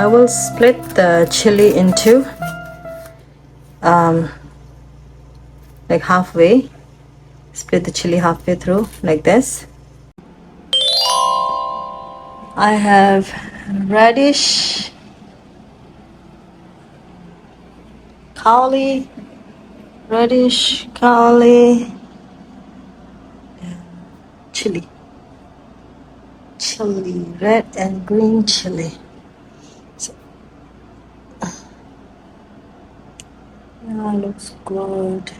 I will split the chili into like halfway. Split the chili halfway through like this. I have radish, cauli, chili, red and green chili. So, yeah, looks good.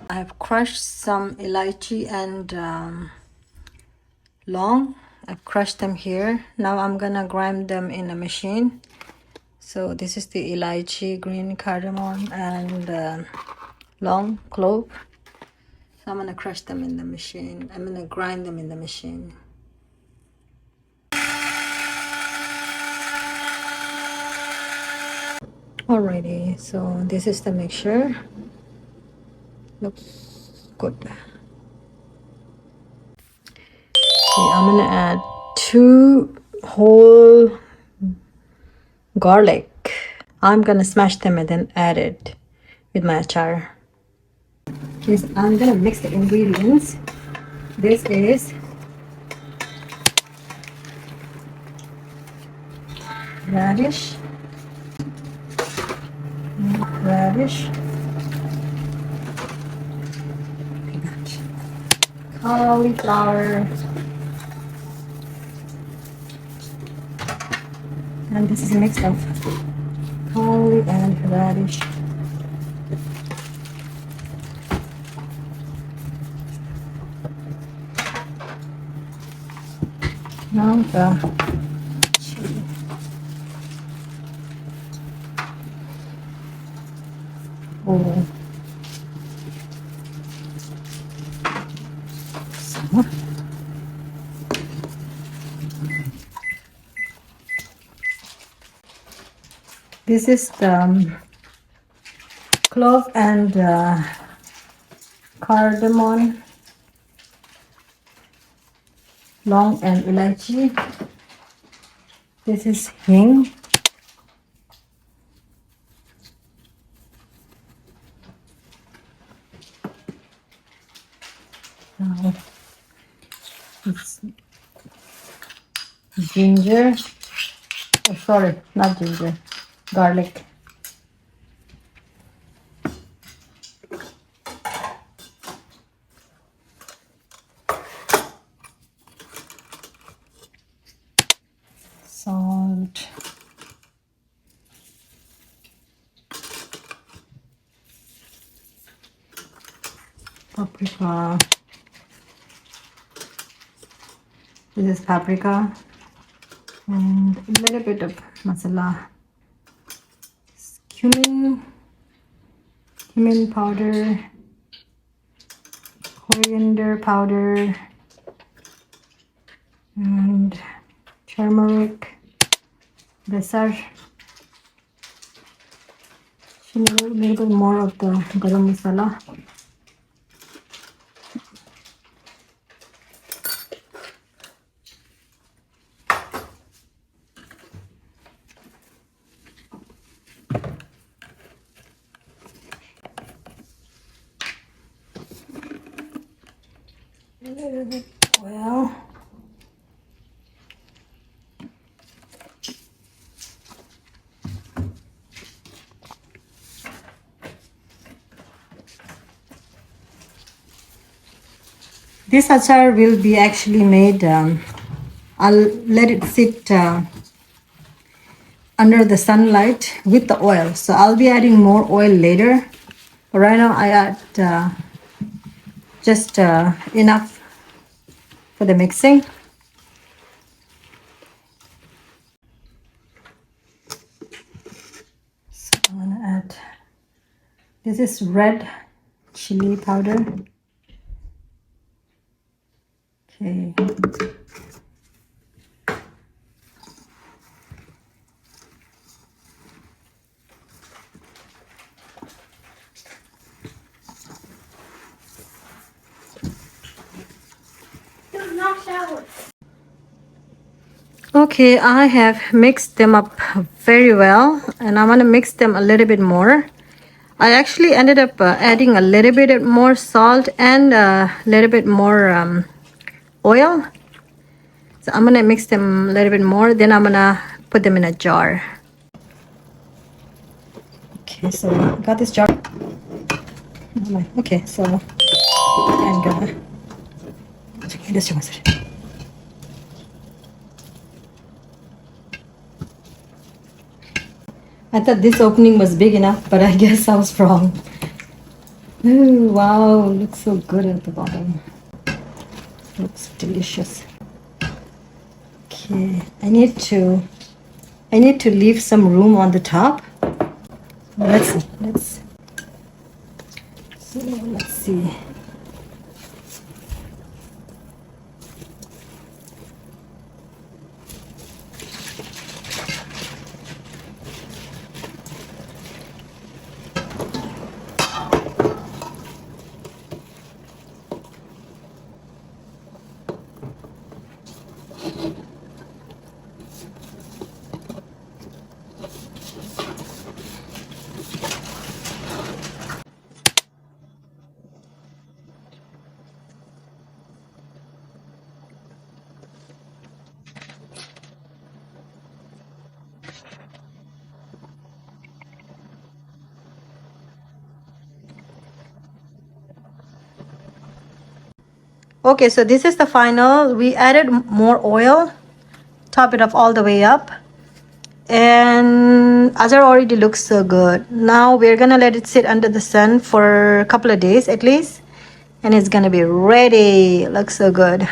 I have crushed some elaichi and long. I've crushed them here. Now I'm gonna grind them in a machine. So this is the elaichi, green cardamom, and long clove. So I'm gonna crush them in the machine. I'm gonna grind them in the machine. Alrighty, so this is the mixture. Looks good. Okay, I'm gonna add 2 whole garlic. I'm gonna smash them and then add it with my achar. Okay, so I'm gonna mix the ingredients. This is radish, cauliflower, and this is a mix of cauli and radish. Now the chili. Oh. So. This is the clove and cardamom, long and elaichi. This is hing. Now it's ginger. Oh, sorry, not ginger. Garlic. Salt. Paprika. This is paprika. And a little bit of masala. Cumin powder. Coriander powder. And turmeric. Besar. A little bit more of the garam masala. A little bit oil. This achar will be actually made, I'll let it sit under the sunlight with the oil. So I'll be adding more oil later. But right now I add just enough for the mixing. So I'm gonna add, this is red chili powder. Okay. Okay, I have mixed them up very well, and I'm gonna mix them a little bit more. I actually ended up adding a little bit more salt and a little bit more oil. So I'm gonna mix them a little bit more, then I'm gonna put them in a jar. Okay, so I got this jar. Okay, so I'm gonna this one. I thought this opening was big enough, but I guess I was wrong. Ooh, wow, looks so good at the bottom. Looks delicious. Okay, I need to leave some room on the top. Let's see. Okay, so this is the final. We added more oil, top it up all the way up, and Azar already looks so good. Now we're gonna let it sit under the sun for a couple of days at least, and it's gonna be ready. It looks so good.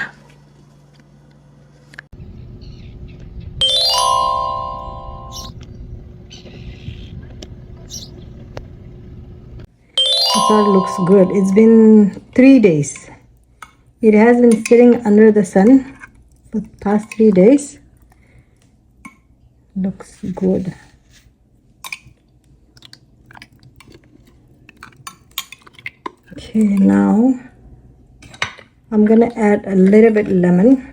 Azar looks good. It's been 3 days. It has been sitting under the sun for the past 3 days. Looks good. Okay, now I'm gonna add a little bit lemon.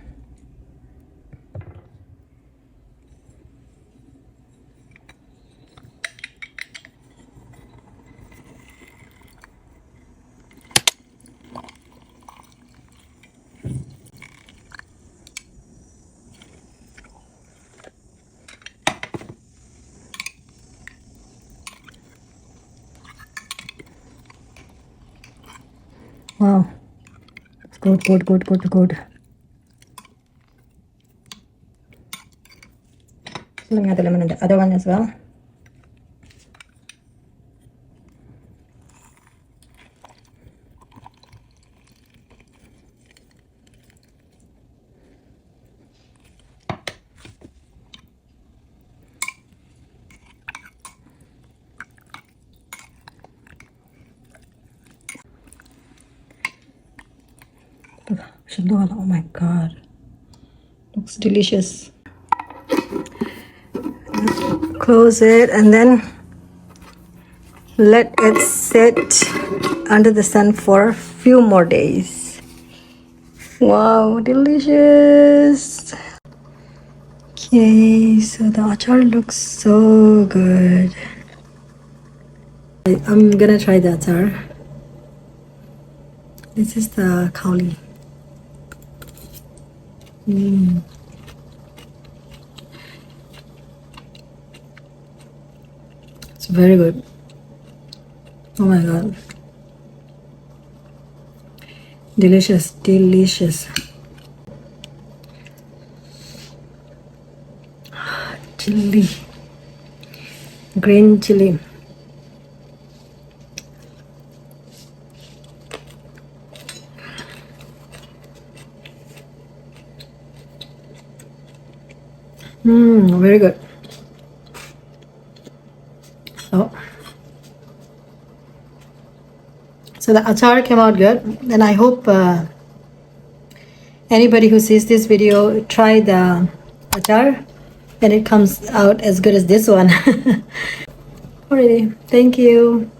Wow, good, good, good, good, good. Let me add the lemon in the other one as well. Oh my god, looks delicious. Close it and then let it sit under the sun for a few more days. Wow, delicious. Okay, so the achar looks so good. I'm gonna try the achar. This is the kauli. It's very good. Oh my god. Delicious, delicious. Chilli. Green chilli. Very good. So the achar came out good, and I hope anybody who sees this video try the achar and it comes out as good as this one. Alrighty, thank you.